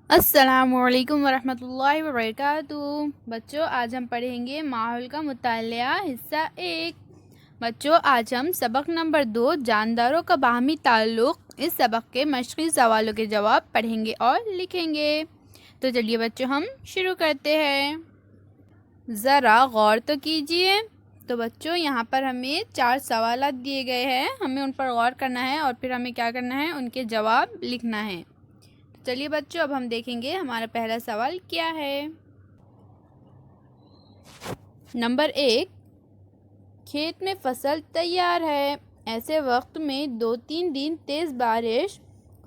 السلام علیکم ورحمۃ اللہ وبرکاتہ۔ بچوں، آج ہم پڑھیں گے ماحول کا مطالعہ حصہ 1۔ بچوں، آج ہم سبق نمبر 2 جانداروں کا باہمی تعلق اس سبق کے مشقی سوالوں کے جواب پڑھیں گے اور لکھیں گے۔ تو چلیے بچوں، ہم شروع کرتے ہیں۔ ذرا غور تو کیجئے۔ تو بچوں، یہاں پر ہمیں 4 سوالات دیے گئے ہیں، ہمیں ان پر غور کرنا ہے اور پھر ہمیں کیا کرنا ہے، ان کے جواب لکھنا ہے۔ چلیے بچوں، اب ہم دیکھیں گے ہمارا پہلا سوال کیا ہے۔ نمبر 1، کھیت میں فصل تیار ہے۔ ایسے وقت میں 2-3 دن تیز بارش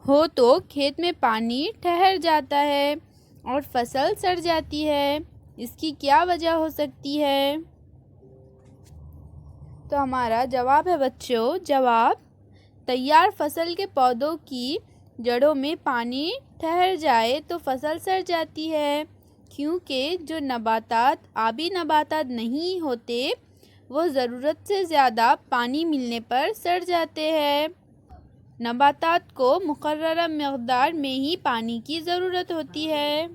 ہو تو کھیت میں پانی ٹھہر جاتا ہے اور فصل سڑ جاتی ہے۔ اس کی کیا وجہ ہو سکتی ہے؟ تو ہمارا جواب ہے بچوں، جواب تیار فصل کے پودوں کی جڑوں میں پانی ٹھہر جائے تو فصل سڑ جاتی ہے، کیونکہ جو نباتات آبی نباتات نہیں ہوتے وہ ضرورت سے زیادہ پانی ملنے پر سڑ جاتے ہیں۔ نباتات کو مقررہ مقدار میں ہی پانی کی ضرورت ہوتی ہے۔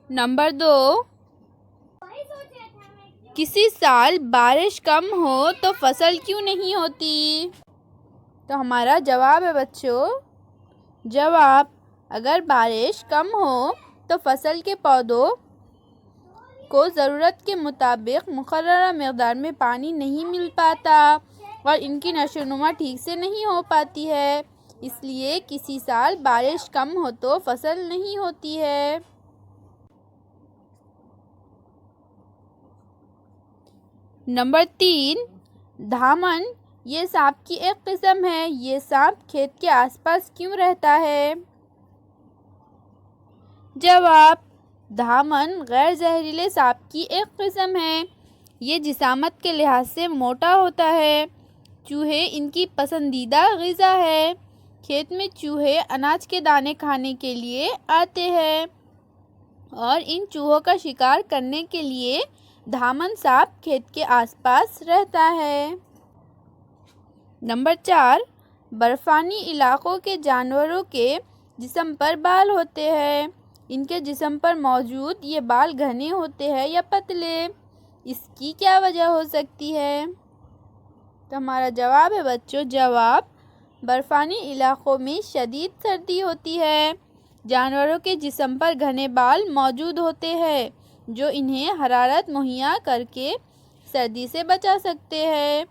نمبر 2، کسی سال بارش کم ہو تو فصل کیوں نہیں ہوتی؟ تو ہمارا جواب ہے بچوں، جواب اگر بارش کم ہو تو فصل کے پودوں کو ضرورت کے مطابق مقررہ مقدار میں پانی نہیں مل پاتا اور ان کی نشو و نما ٹھیک سے نہیں ہو پاتی ہے، اس لیے کسی سال بارش کم ہو تو فصل نہیں ہوتی ہے۔ نمبر 3، دھامن یہ سانپ کی ایک قسم ہے، یہ سانپ کھیت کے آس پاس کیوں رہتا ہے؟ جواب، دھامن غیر زہریلے سانپ کی ایک قسم ہے، یہ جسامت کے لحاظ سے موٹا ہوتا ہے۔ چوہے ان کی پسندیدہ غذا ہے۔ کھیت میں چوہے اناج کے دانے کھانے کے لیے آتے ہیں اور ان چوہوں کا شکار کرنے کے لیے دھامن سانپ کھیت کے آس پاس رہتا ہے۔ نمبر 4، برفانی علاقوں کے جانوروں کے جسم پر بال ہوتے ہیں۔ ان کے جسم پر موجود یہ بال گھنے ہوتے ہیں یا پتلے؟ اس کی کیا وجہ ہو سکتی ہے؟ تو ہمارا جواب ہے بچوں، جواب برفانی علاقوں میں شدید سردی ہوتی ہے۔ جانوروں کے جسم پر گھنے بال موجود ہوتے ہیں جو انہیں حرارت مہیا کر کے سردی سے بچا سکتے ہیں۔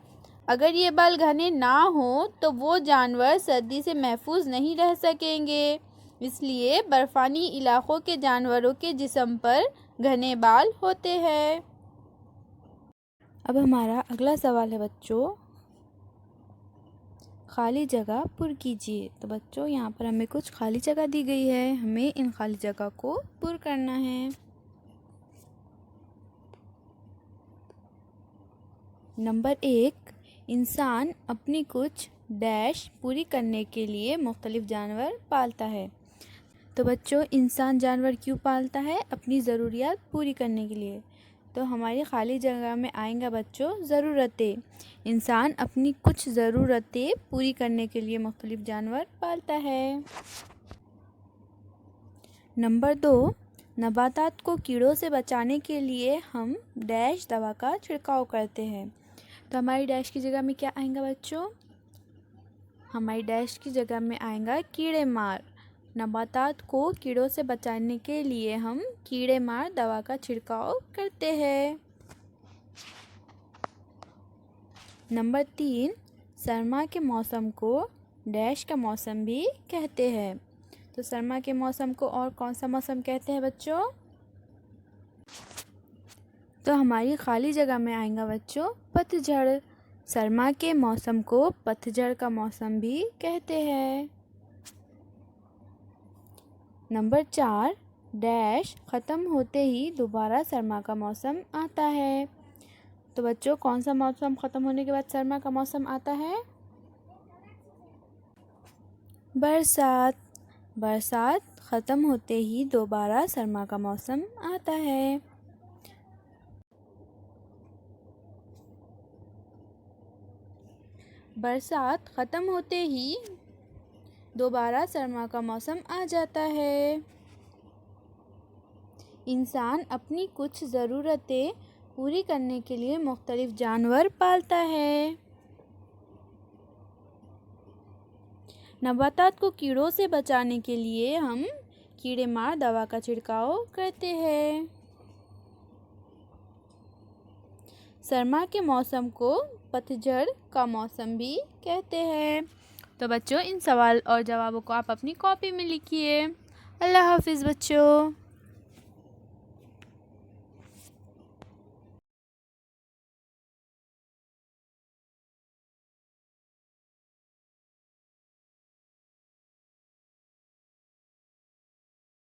اگر یہ بال گھنے نہ ہوں تو وہ جانور سردی سے محفوظ نہیں رہ سکیں گے، اس لیے برفانی علاقوں کے جانوروں کے جسم پر گھنے بال ہوتے ہیں۔ اب ہمارا اگلا سوال ہے بچوں، خالی جگہ پر کیجیے۔ تو بچوں، یہاں پر ہمیں کچھ خالی جگہ دی گئی ہے، ہمیں ان خالی جگہ کو پر کرنا ہے۔ نمبر 1، انسان اپنی کچھ ڈیش پوری کرنے کے لیے مختلف جانور پالتا ہے۔ تو بچوں، انسان جانور کیوں پالتا ہے؟ اپنی ضروریات پوری کرنے کے لیے۔ تو ہماری خالی جگہ میں آئیں گا بچوں ضرورتیں۔ انسان اپنی کچھ ضرورتیں پوری کرنے کے لیے مختلف جانور پالتا ہے۔ نمبر 2، نباتات کو کیڑوں سے بچانے کے لیے ہم ڈیش دوا کا چھڑکاؤ کرتے ہیں۔ تو ہماری ڈیش کی جگہ میں کیا آئیں گا بچوں؟ ہماری ڈیش کی جگہ میں آئیں گا کیڑے مار۔ نباتات کو کیڑوں سے بچانے کے لیے ہم کیڑے مار دوا کا چھڑکاؤ کرتے ہیں۔ نمبر 3، سرما کے موسم کو ڈیش کا موسم بھی کہتے ہیں۔ تو سرما کے موسم کو اور کون سا موسم کہتے ہیں بچوں؟ تو ہماری خالی جگہ میں آئیں گا بچوں پت جھڑ۔ سرما کے موسم کو پت جھڑ کا موسم بھی کہتے ہیں۔ نمبر 4، ڈیش ختم ہوتے ہی دوبارہ سرما کا موسم آتا ہے۔ تو بچوں، کون سا موسم ختم ہونے کے بعد سرما کا موسم آتا ہے؟ برسات۔ برسات ختم ہوتے ہی دوبارہ سرما کا موسم آتا ہے۔ برسات ختم ہوتے ہی دوبارہ سرما کا موسم آ جاتا ہے۔ انسان اپنی کچھ ضرورتیں پوری کرنے کے لیے مختلف جانور پالتا ہے۔ نباتات کو کیڑوں سے بچانے کے لیے ہم کیڑے مار دوا کا چھڑکاؤ کرتے ہیں۔ سرما کے موسم کو پت جھڑ کا موسم بھی کہتے ہیں۔ تو بچوں ان سوال اور جوابوں کو آپ اپنی کاپی میں لکھیے۔ اللہ حافظ بچوں۔